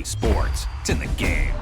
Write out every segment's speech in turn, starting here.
Sports. It's in the game.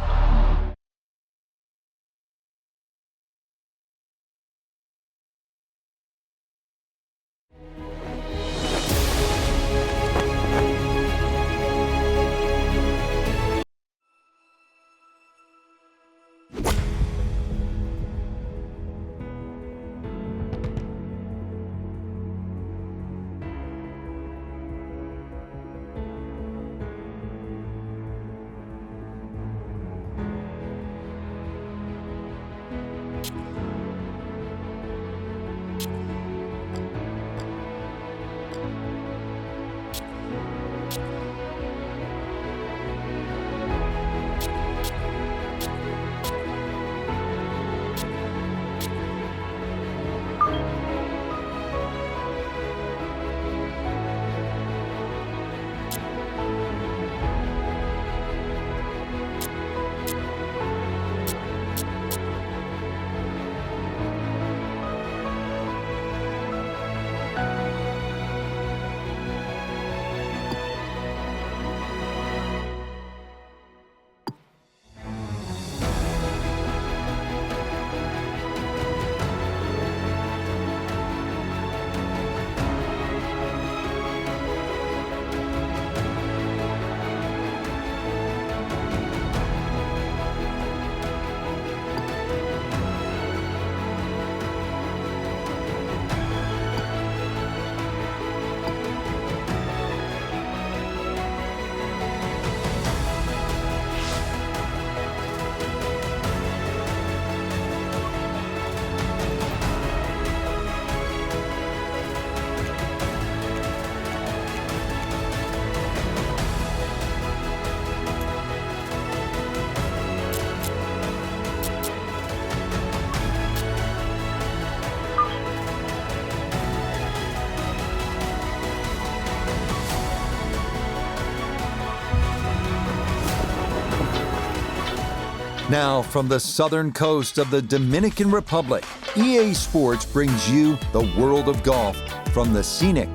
Now, from the southern coast of the Dominican Republic, EA Sports brings you the world of golf from the scenic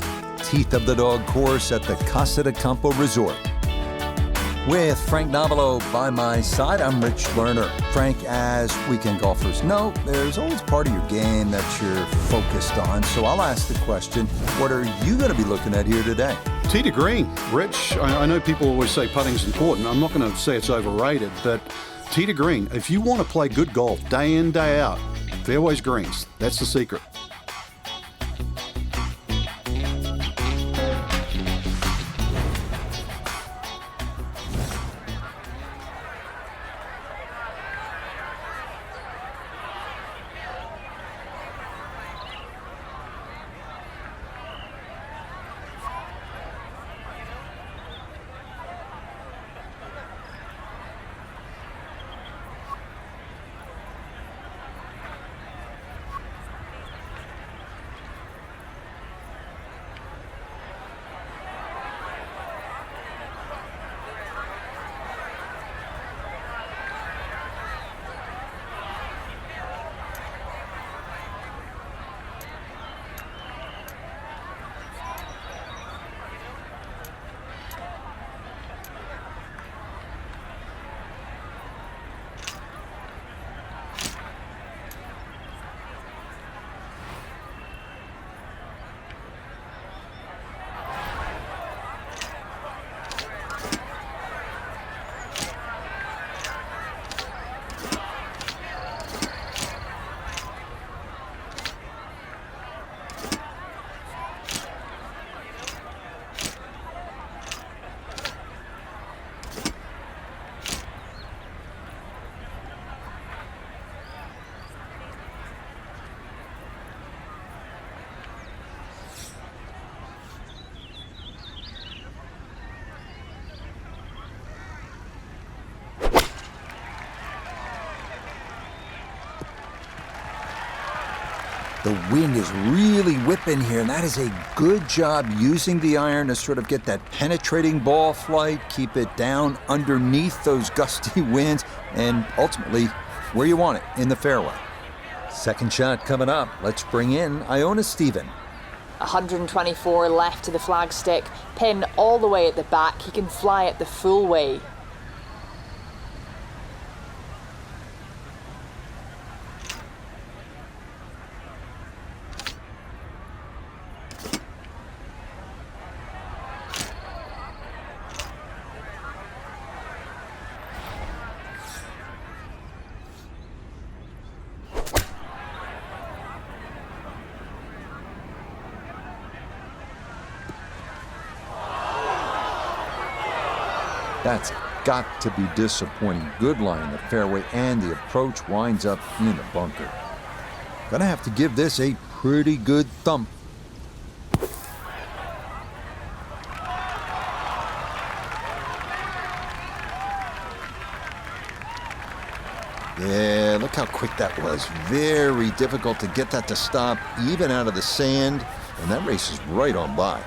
Teeth of the Dog course at the Casa de Campo Resort. With Frank Navalo by my side, I'm Rich Lerner. Frank, as weekend golfers know, there's always part of your game that you're focused on. So I'll ask the question, what are you going to be looking at here today? Tee to green. Rich, I know people always say putting's important. I'm not going to say it's overrated, but tee to green. If you want to play good golf day in, day out, fairways greens. That's the secret. The wind is really whipping here, and that is a good job using the iron to sort of get that penetrating ball flight, keep it down underneath those gusty winds, and ultimately where you want it, in the fairway. Second shot coming up. Let's bring in Iona Stephen. 124 left to the flagstick, pin all the way at the back. He can fly it the full way. That's got to be disappointing. Good lie in the fairway, and the approach winds up in the bunker. Gonna have to give this a pretty good thump. Yeah, look how quick that was. Very difficult to get that to stop, even out of the sand, and that race is right on by.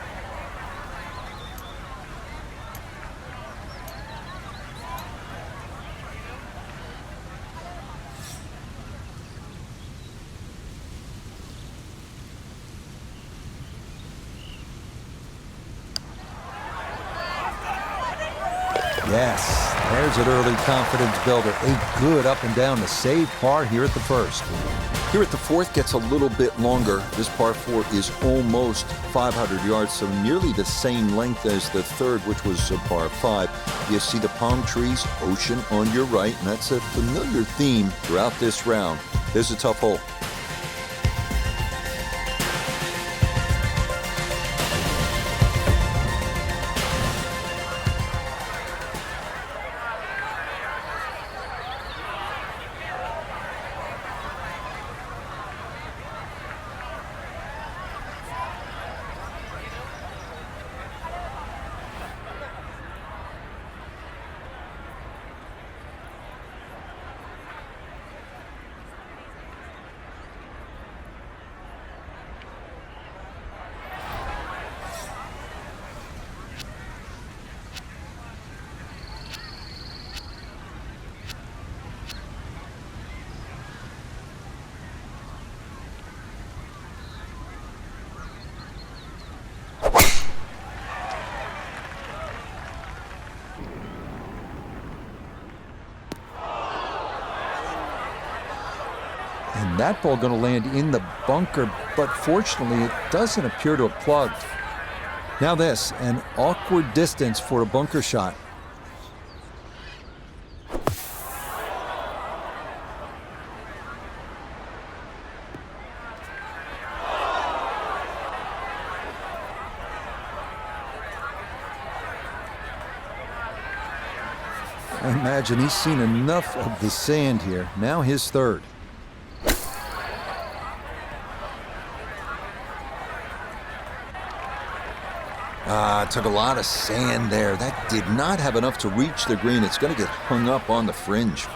Yes, there's an early confidence builder. A good up and down to save par here at the first. Here at the fourth gets a little bit longer. This par 4 is almost 500 yards, so nearly the same length as the third, which was a par 5. You see the palm trees, ocean on your right, and that's a familiar theme throughout this round. Here's a tough hole. And that ball going to land in the bunker, but fortunately it doesn't appear to have plugged. Now this, an awkward distance for a bunker shot. I imagine he's seen enough of the sand here. Now his third. Took a lot of sand there. That did not have enough to reach the green. It's going to get hung up on the fringe.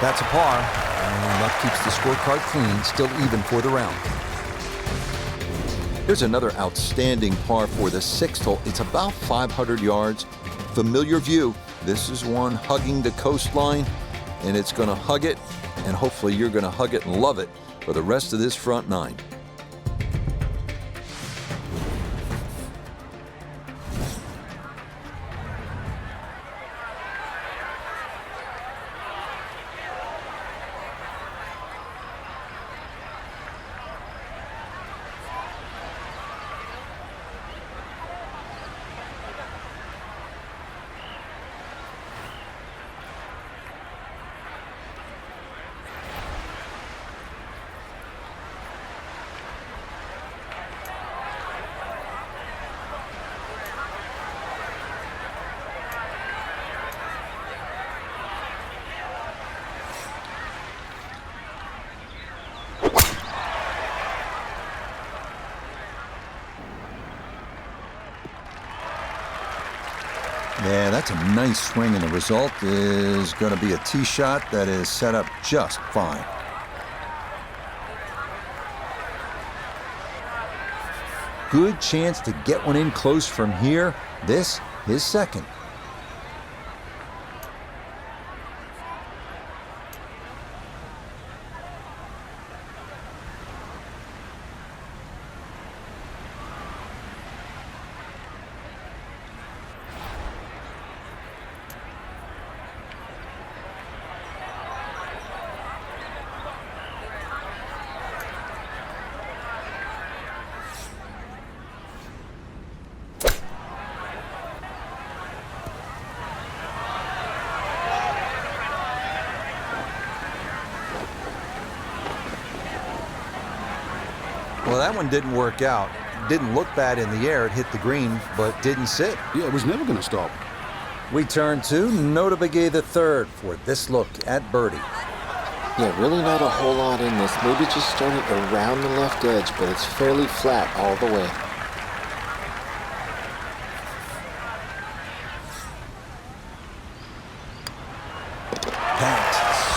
That's a par, and that keeps the scorecard clean, still even for the round. Here's another outstanding par for the sixth hole. It's about 500 yards. Familiar view. This is one hugging the coastline, and it's going to hug it, and hopefully you're going to hug it and love it for the rest of this front nine. Yeah, that's a nice swing, and the result is going to be a tee shot that is set up just fine. Good chance to get one in close from here. This, his second. that one didn't work out. Didn't look bad in the air. It hit the green, but didn't sit. Yeah, it was never going to stop. We turn to Nota Begay III for this look at birdie. Yeah, really not a whole lot in this. Maybe just starting around the left edge, but it's fairly flat all the way. That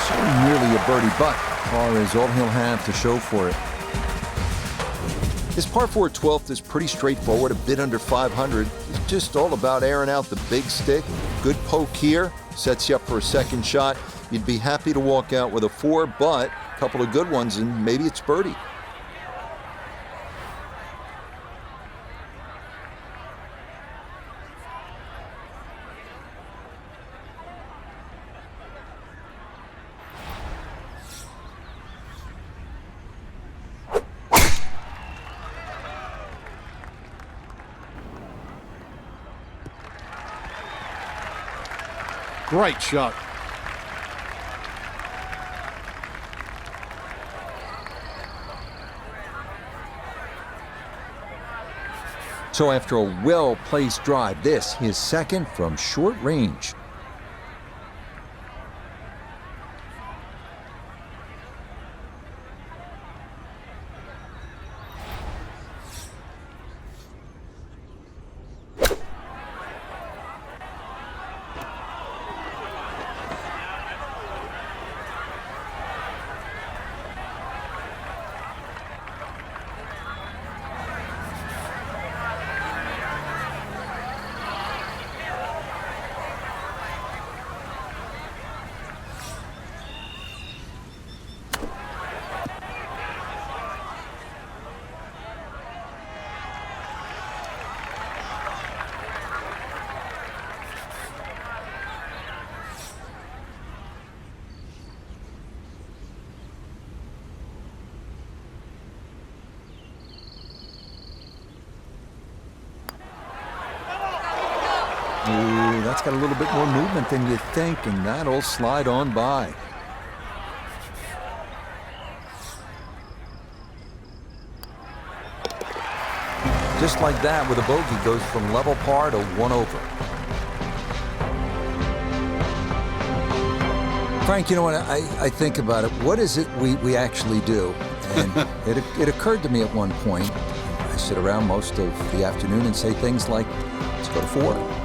so nearly a birdie, but par is all he'll have to show for it. His par 4 12th is pretty straightforward, a bit under 500. It's just all about airing out the big stick. Good poke here, sets you up for a second shot. You'd be happy to walk out with a 4, but a couple of good ones and maybe it's birdie. Great shot. So after a well-placed drive, this his second from short range. Ooh, that's got a little bit more movement than you think, and that'll slide on by. Just like that, with a bogey, goes from level par to 1 over. Frank, you know what, I think about it. What is it we actually do? And it occurred to me at one point. I sit around most of the afternoon and say things like, let's go to 4.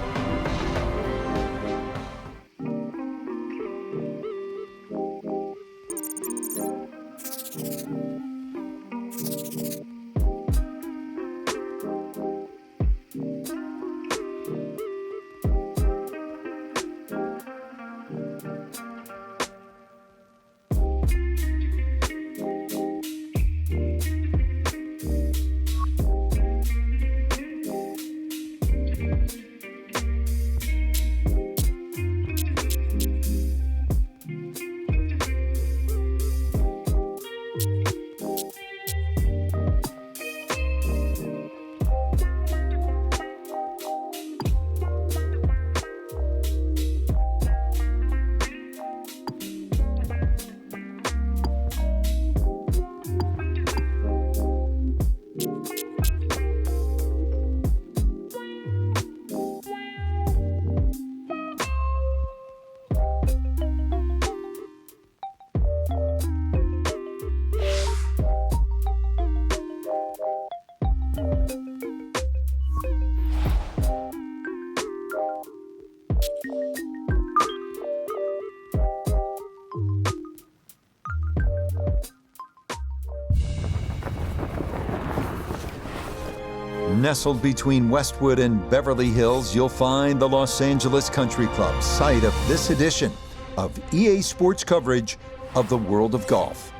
Nestled between Westwood and Beverly Hills, you'll find the Los Angeles Country Club, site of this edition of EA Sports coverage of the world of golf.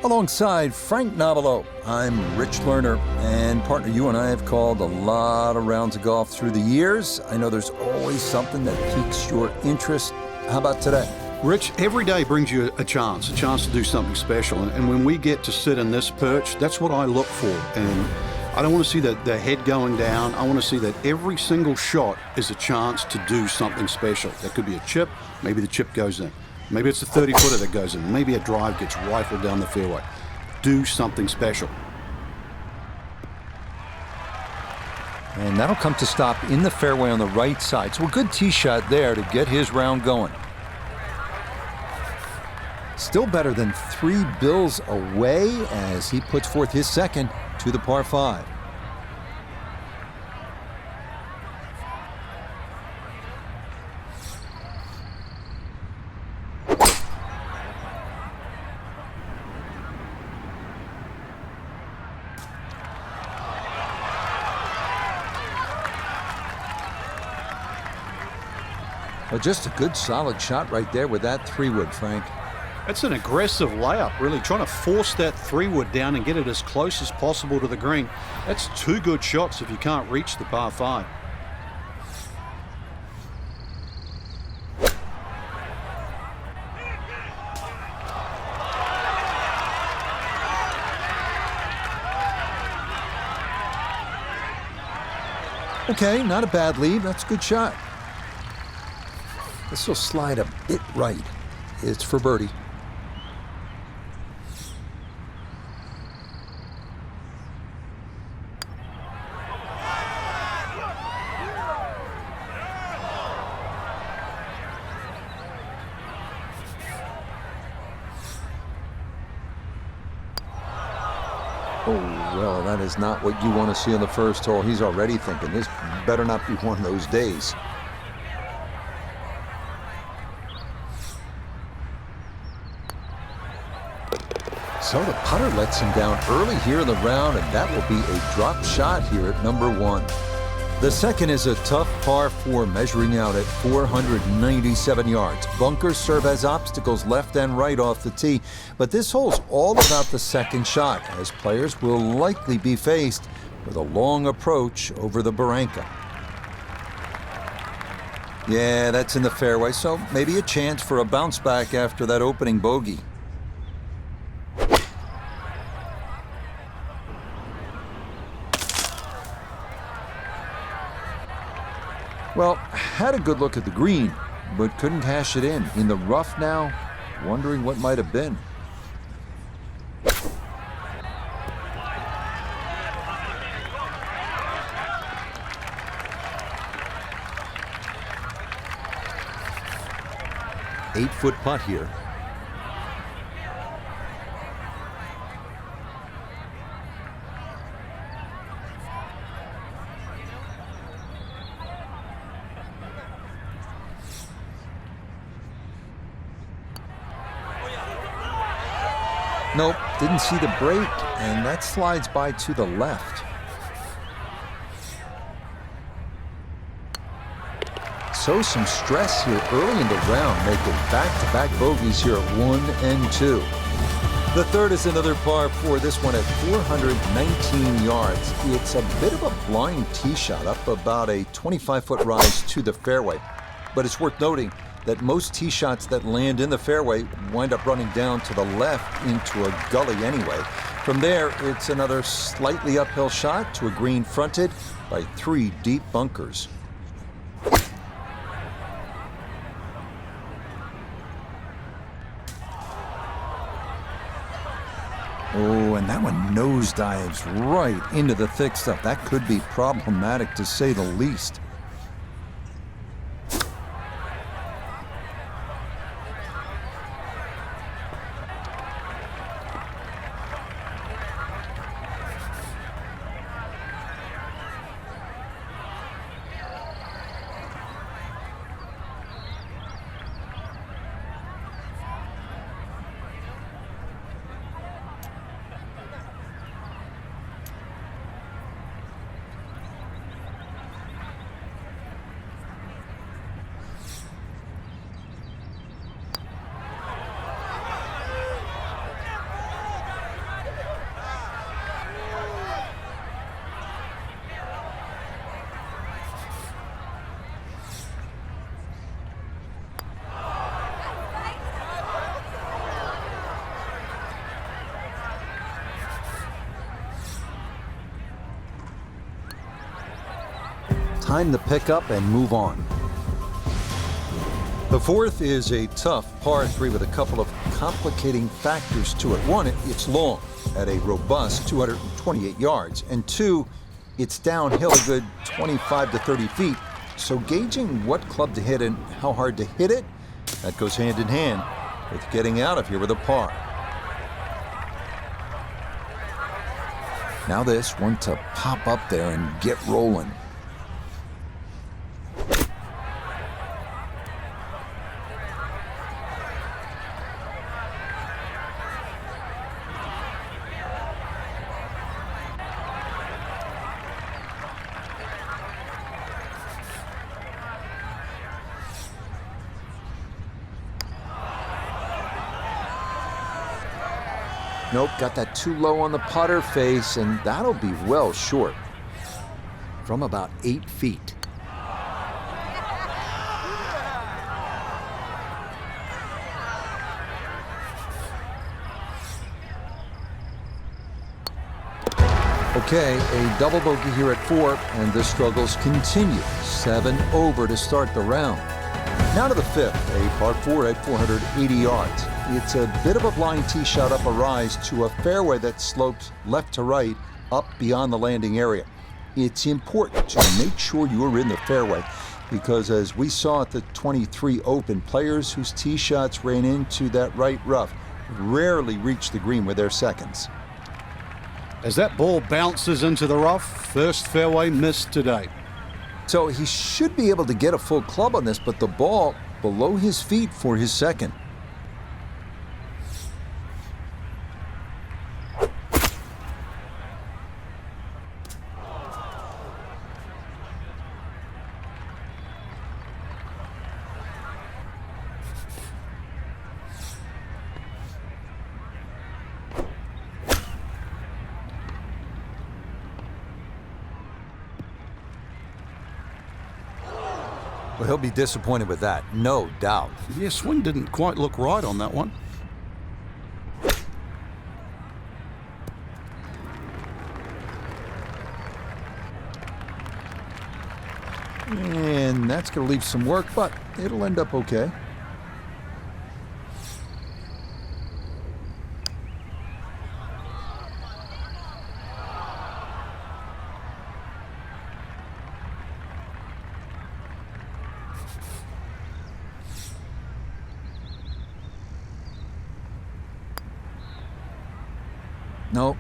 Alongside Frank Nobilo, I'm Rich Lerner, and partner, you and I have called a lot of rounds of golf through the years. I know there's always something that piques your interest. How about today? Rich, every day brings you a chance to do something special. And when we get to sit in this perch, that's what I look for. And I don't want to see the head going down. I want to see that every single shot is a chance to do something special. That could be a chip. Maybe the chip goes in. Maybe it's a 30-footer that goes in. Maybe a drive gets rifled down the fairway. Do something special. And that'll come to stop in the fairway on the right side. So a good tee shot there to get his round going. Still better than 3 bills away as he puts forth his second to the par 5. Well, just a good solid shot right there with that 3-wood, Frank. That's an aggressive layup, really trying to force that 3-wood down and get it as close as possible to the green. That's 2 good shots if you can't reach the par 5. Okay, not a bad lead. That's a good shot. This will slide a bit right. It's for birdie. Oh, well, that is not what you want to see on the first hole. He's already thinking this better not be one of those days. So the putter lets him down early here in the round, and that will be a drop shot here at number 1. The second is a tough par 4 measuring out at 497 yards. Bunkers serve as obstacles left and right off the tee, but this hole's all about the second shot, as players will likely be faced with a long approach over the barranca. Yeah, that's in the fairway, so maybe a chance for a bounce back after that opening bogey. Well, had a good look at the green, but couldn't cash it in. In the rough now, wondering what might have been. Eight-foot putt here. Nope, didn't see the break, and that slides by to the left. So some stress here early in the round, making back-to-back bogeys here at 1 and 2. The third is another par 4, this one at 419 yards. It's a bit of a blind tee shot up about a 25-foot rise to the fairway. But it's worth noting that most tee shots that land in the fairway wind up running down to the left into a gully anyway. From there, it's another slightly uphill shot to a green fronted by 3 deep bunkers. Oh, and that one nosedives right into the thick stuff. That could be problematic to say the least. Time to pick up and move on. The fourth is a tough par 3 with a couple of complicating factors to it. One, it's long at a robust 228 yards. And 2, It's downhill a good 25 to 30 feet, so gauging what club to hit and how hard to hit it, that goes hand in hand with getting out of here with a par. Now this one to pop up there and get rolling. Nope, got that too low on the putter face, and that'll be well short. From about 8 feet. Okay, a double bogey here at 4, and the struggles continue. 7 over to start the round. Now to the 5th, a par 4 at 480 yards. It's a bit of a blind tee shot up a rise to a fairway that slopes left to right up beyond the landing area. It's important to make sure you're in the fairway because as we saw at the 23 Open, players whose tee shots ran into that right rough rarely reach the green with their seconds. As that ball bounces into the rough, first fairway missed today. So he should be able to get a full club on this, but the ball below his feet for his second. Well, he'll be disappointed with that, no doubt. Yeah, swing didn't quite look right on that one. And that's going to leave some work, but it'll end up okay. No,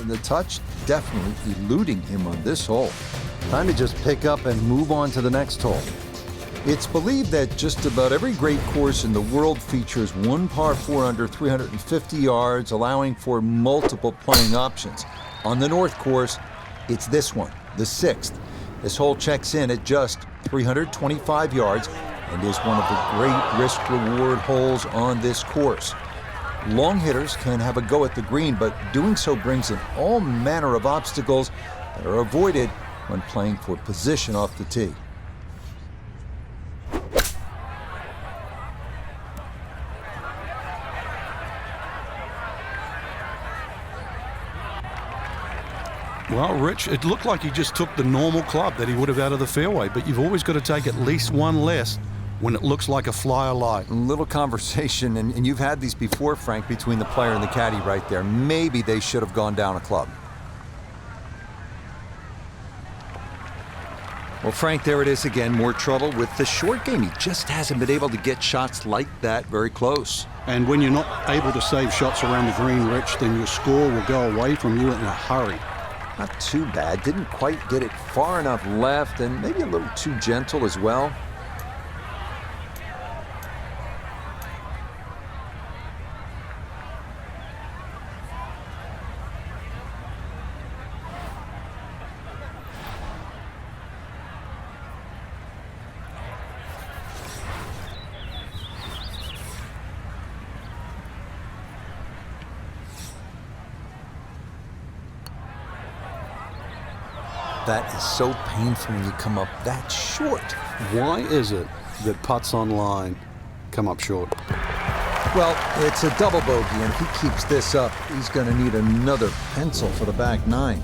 the touch definitely eluding him on this hole. Time to just pick up and move on to the next hole. It's believed that just about every great course in the world features one par 4 under 350 yards, allowing for multiple playing options. On the North course, it's this one, the 6th. This hole checks in at just 325 yards and is one of the great risk-reward holes on this course. Long hitters can have a go at the green, but doing so brings in all manner of obstacles that are avoided when playing for position off the tee. Well, Rich, it looked like he just took the normal club that he would have out of the fairway, but you've always got to take at least one less when it looks like a flyer light. A little conversation, and you've had these before, Frank, between the player and the caddy right there. Maybe they should have gone down a club. Well, Frank, there it is again. More trouble with the short game. He just hasn't been able to get shots like that very close. And when you're not able to save shots around the green, Rich, then your score will go away from you in a hurry. Not too bad. Didn't quite get it far enough left, and maybe a little too gentle as well. That is so painful when you come up that short. Why is it that putts on line come up short? Well, it's a double bogey, and if he keeps this up, he's going to need another pencil for the back nine.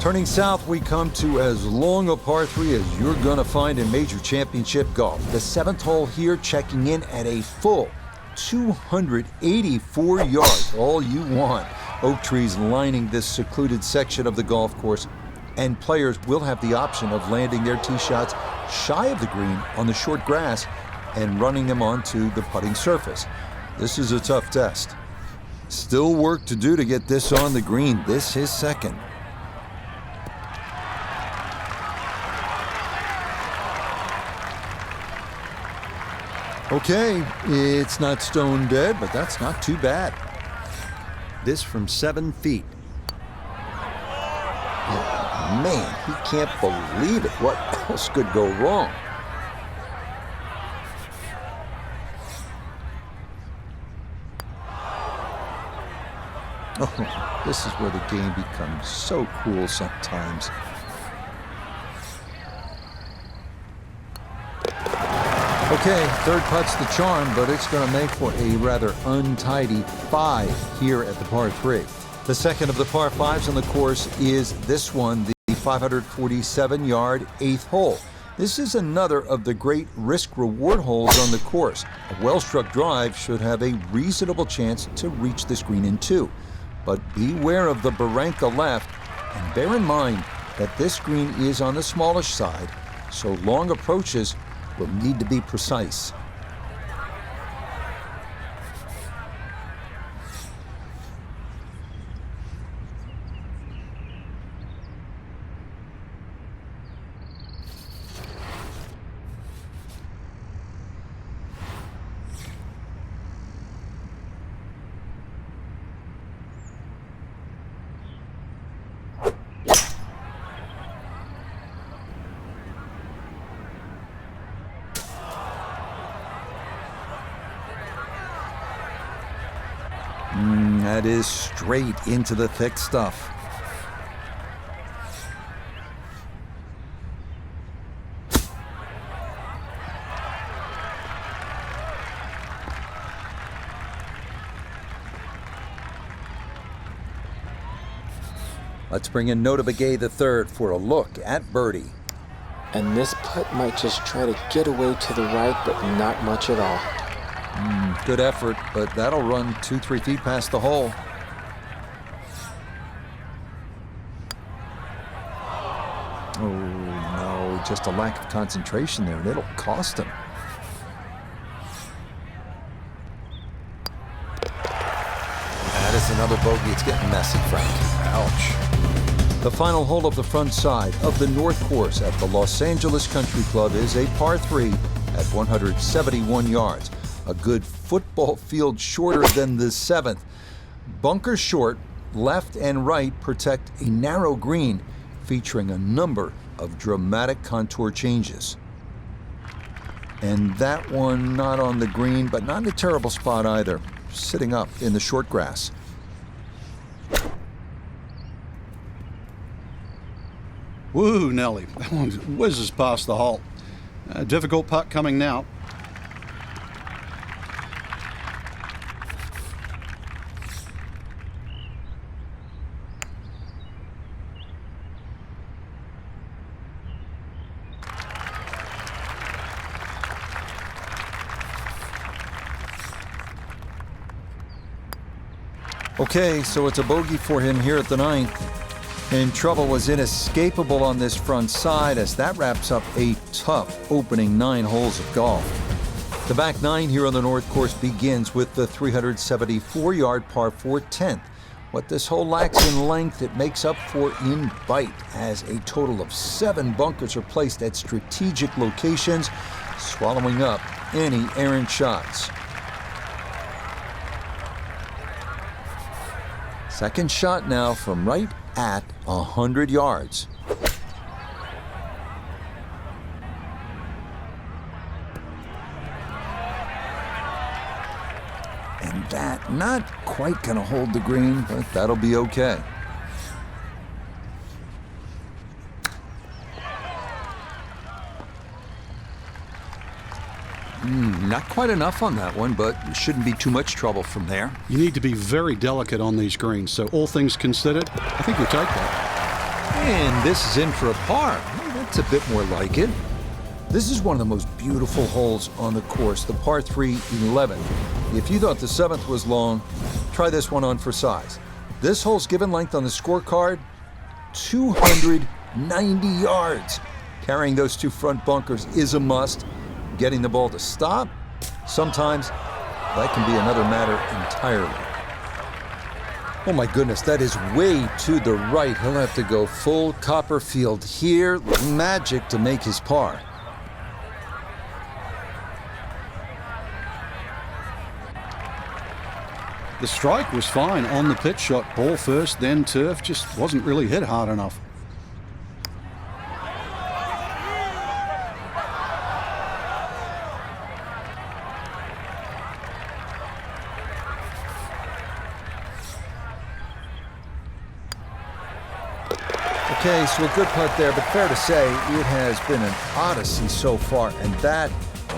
Turning south, we come to as long a par 3 as you're going to find in major championship golf. The 7th hole here checking in at a full 284 yards, all you want. Oak trees lining this secluded section of the golf course. and players will have the option of landing their tee shots shy of the green on the short grass and running them onto the putting surface. This is a tough test. Still work to do to get this on the green. This is second. Okay, it's not stone dead, but that's not too bad. This from 7 feet. Oh, man, he can't believe it. What else could go wrong? Oh, this is where the game becomes so cool sometimes. Okay, third putt's the charm, but it's going to make for a rather untidy 5 here at the par 3. The second of the par 5s on the course is this one, the 547-yard 8th hole. This is another of the great risk-reward holes on the course. A well-struck drive should have a reasonable chance to reach this green in 2. But beware of the barranca left, and bear in mind that this green is on the smallish side, so long approaches will need to be precise. That is straight into the thick stuff. Let's bring in Nota Begay III for a look at birdie. And this putt might just try to get away to the right, but not much at all. Good effort, but that'll run 2-3 feet past the hole. Oh, no, just a lack of concentration there, and it'll cost him. That is another bogey. It's getting messy, Frank. Ouch. The final hole of the front side of the North Course at the Los Angeles Country Club is a par 3 at 171 yards. A good football field shorter than the 7th. Bunker short, left and right protect a narrow green featuring a number of dramatic contour changes. And that one not on the green, but not in a terrible spot either, sitting up in the short grass. Woo, Nelly. That one whizzes past the hole. Difficult putt coming now. Okay, so it's a bogey for him here at the 9th. And trouble was inescapable on this front side as that wraps up a tough opening 9 holes of golf. The back 9 here on the North Course begins with the 374-yard par 4 10th. What this hole lacks in length, it makes up for in bite, as a total of 7 bunkers are placed at strategic locations, swallowing up any errant shots. Second shot now from right at 100 yards. And that not quite going to hold the green, but that'll be okay. Not quite enough on that one, but shouldn't be too much trouble from there. You need to be very delicate on these greens, so all things considered, I think you'll take that. And this is in for a par. Well, that's a bit more like it. This is one of the most beautiful holes on the course, the par 3 11. If you thought the 7th was long, try this one on for size. This hole's given length on the scorecard, 200 90 yards. Carrying those two front bunkers is a must. Getting the ball to stop, sometimes that can be another matter entirely. Oh my goodness, that is way to the right. He'll have to go full Copperfield here. Magic to make his par. The strike was fine on the pitch shot. Ball first, then turf. Just wasn't really hit hard enough. Okay, so a good putt there, but fair to say it has been an odyssey so far, and that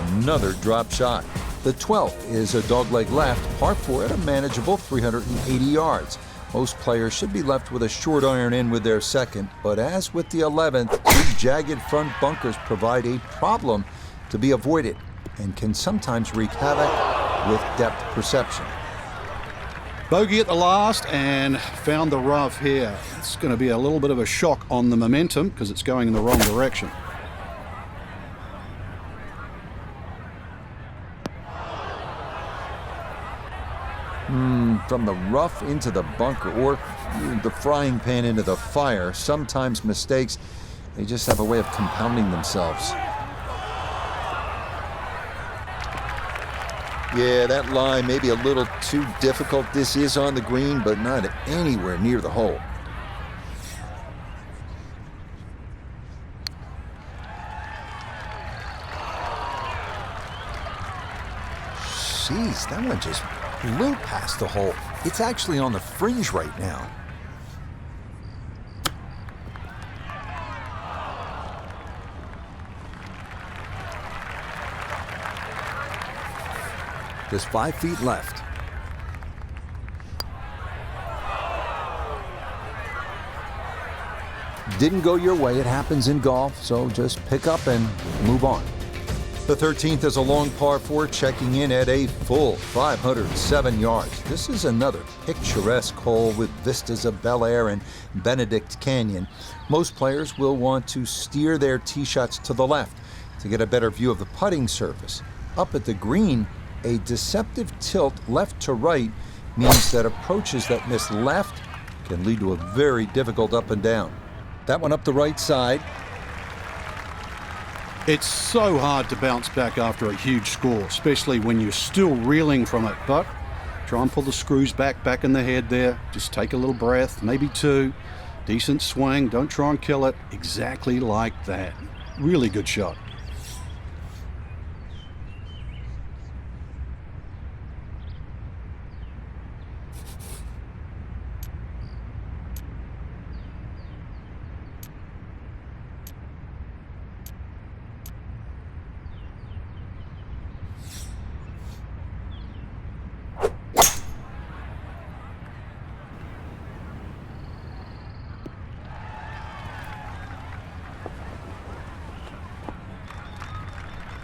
another drop shot. The 12th is a dogleg left, par 4 at a manageable 380 yards. Most players should be left with a short iron in with their second, but as with the 11th, two jagged front bunkers provide a problem to be avoided and can sometimes wreak havoc with depth perception. Bogey at the last and found the rough here. It's going to be a little bit of a shock on the momentum because it's going in the wrong direction. From the rough into the bunker or the frying pan into the fire, sometimes mistakes, they just have a way of compounding themselves. Yeah, that lie may be a little too difficult. This is on the green, but not anywhere near the hole. Jeez, that one just blew past the hole. It's actually on the fringe right now. Just 5 feet left. Didn't go your way. It happens in golf, so just pick up and move on. The 13th is a long par 4, checking in at a full 507 yards. This is another picturesque hole with vistas of Bel Air and Benedict Canyon. Most players will want to steer their tee shots to the left to get a better view of the putting surface. Up at the green, a deceptive tilt left to right means that approaches that miss left can lead to a very difficult up and down. That one up the right side. It's so hard to bounce back after a huge score, especially when you're still reeling from it. But try and pull the screws back in the head there. Just take a little breath, maybe two. Decent swing. Don't try and kill it. Exactly like that. Really good shot.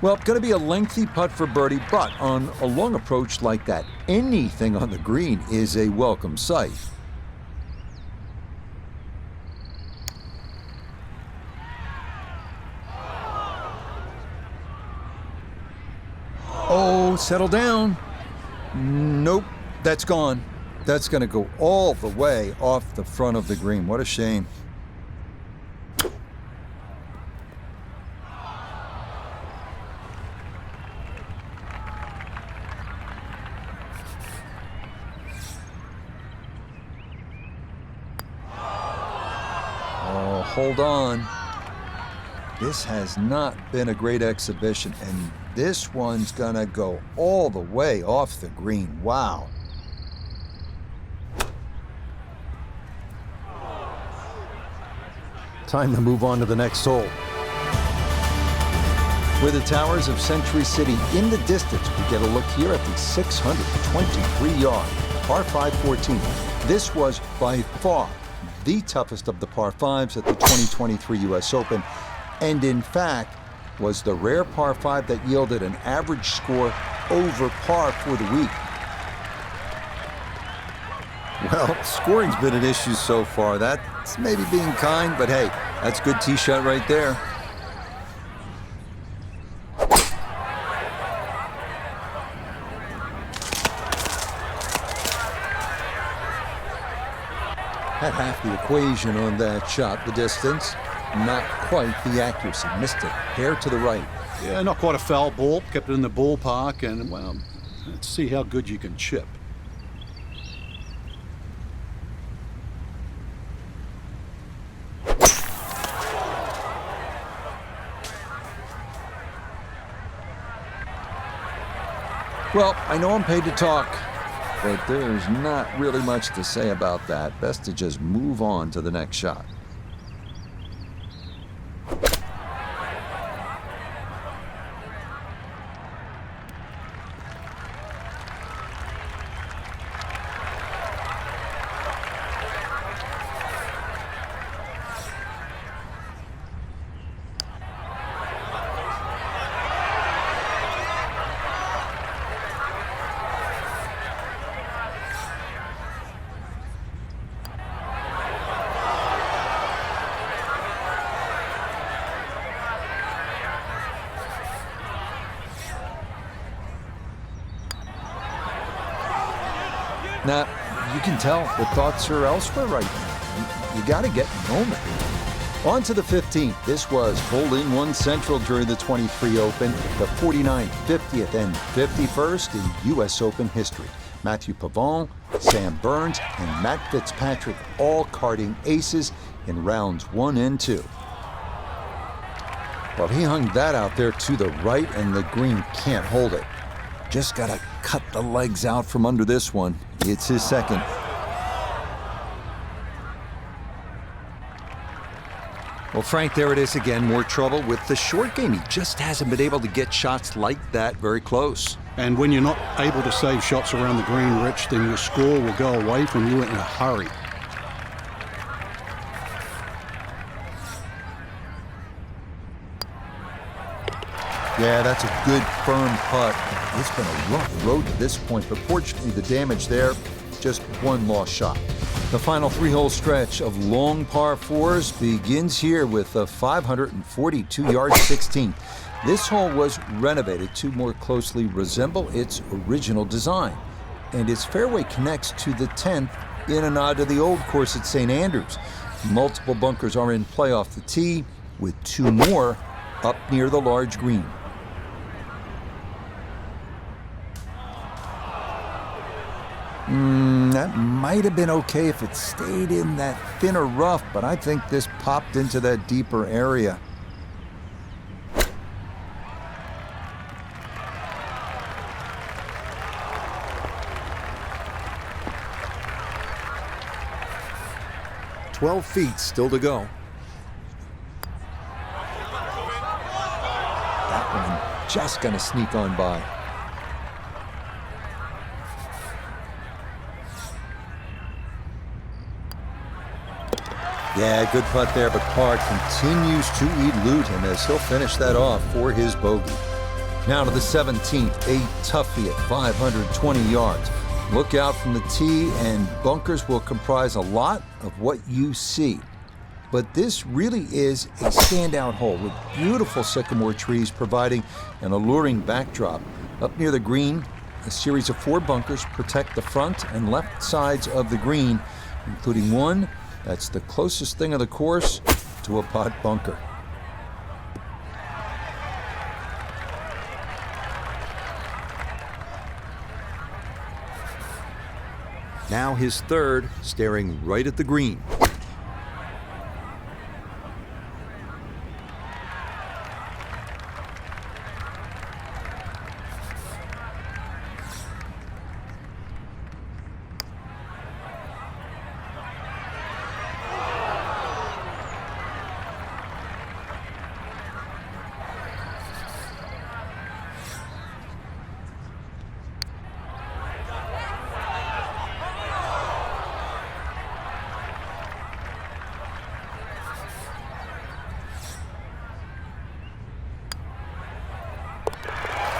Well, going to be a lengthy putt for birdie, but on a long approach like that, anything on the green is a welcome sight. Oh, settle down. Nope, that's gone. That's going to go all the way off the front of the green. What a shame. Hold on. This has not been a great exhibition, and this one's gonna go all the way off the green. Wow. Time to move on to the next hole. With the towers of Century City in the distance, we get a look here at the 623-yard par 5 14. This was by far the toughest of the par 5s at the 2023 U.S. Open, and in fact was the rare par 5 that yielded an average score over par for the week. Well, scoring's been an issue so far. That's maybe being kind, but hey, that's a good tee shot right there. Had half the equation on that shot, the distance. Not quite the accuracy. Missed it. Hair to the right. Yeah, not quite a foul ball. Kept it in the ballpark, and, well, let's see how good you can chip. Well, I know I'm paid to talk, but there's not really much to say about that. Best to just move on to the next shot. Now, you can tell the thoughts are elsewhere right now. You got to get in the moment. On to the 15th. This was hole-in one central during the 23 Open, the 49th, 50th, and 51st in U.S. Open history. Matthew Pavon, Sam Burns, and Matt Fitzpatrick all carding aces in rounds 1 and 2. Well, he hung that out there to the right, and the green can't hold it. Just got to cut the legs out from under this one. It's his second. Well, Frank, there it is again. More trouble with the short game. He just hasn't been able to get shots like that very close. And when you're not able to save shots around the green, Rich, then your score will go away from you in a hurry. Yeah, that's a good, firm putt. It's been a rough road to this point, but fortunately the damage there, just one lost shot. The final three-hole stretch of long par fours begins here with a 542-yard 16th. This hole was renovated to more closely resemble its original design, and its fairway connects to the 10th in a nod to the old course at St. Andrews. Multiple bunkers are in play off the tee, with two more up near the large green. That might have been okay if it stayed in that thinner rough, but I think this popped into that deeper area. "12 feet still to go." That one just gonna sneak on by. Yeah, good putt there, but par continues to elude him as he'll finish that off for his bogey. Now to the 17th, a toughie at 520 yards. Look out from the tee, and bunkers will comprise a lot of what you see. But this really is a standout hole with beautiful sycamore trees providing an alluring backdrop. Up near the green, a series of 4 bunkers protect the front and left sides of the green, including one that's the closest thing of the course to a pot bunker. Now his third, staring right at the green.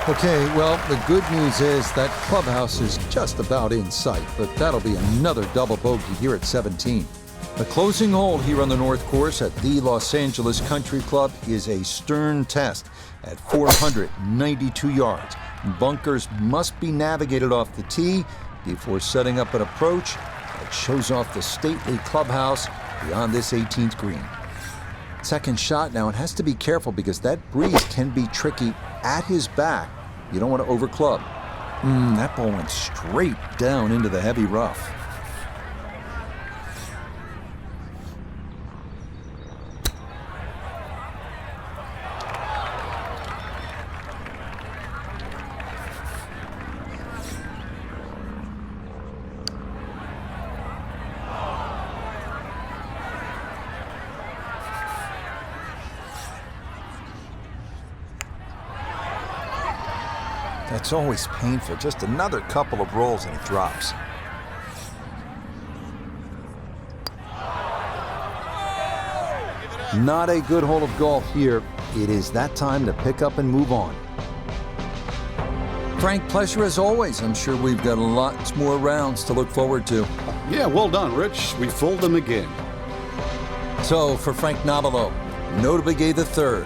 Okay, well, the good news is that clubhouse is just about in sight, but that'll be another double bogey here at 17. The closing hole here on the North Course at the Los Angeles Country Club is a stern test at 492 yards. Bunkers must be navigated off the tee before setting up an approach that shows off the stately clubhouse beyond this 18th green. Second shot now, it has to be careful because that breeze can be tricky at his back. You don't want to overclub. That ball went straight down into the heavy rough. That's always painful. Just another couple of rolls and it drops. Not a good hole of golf here. It is that time to pick up and move on. Frank, pleasure as always. I'm sure we've got lots more rounds to look forward to. Yeah, well done, Rich. We fooled them again. So, for Frank Nobilo, Notable Gay the third.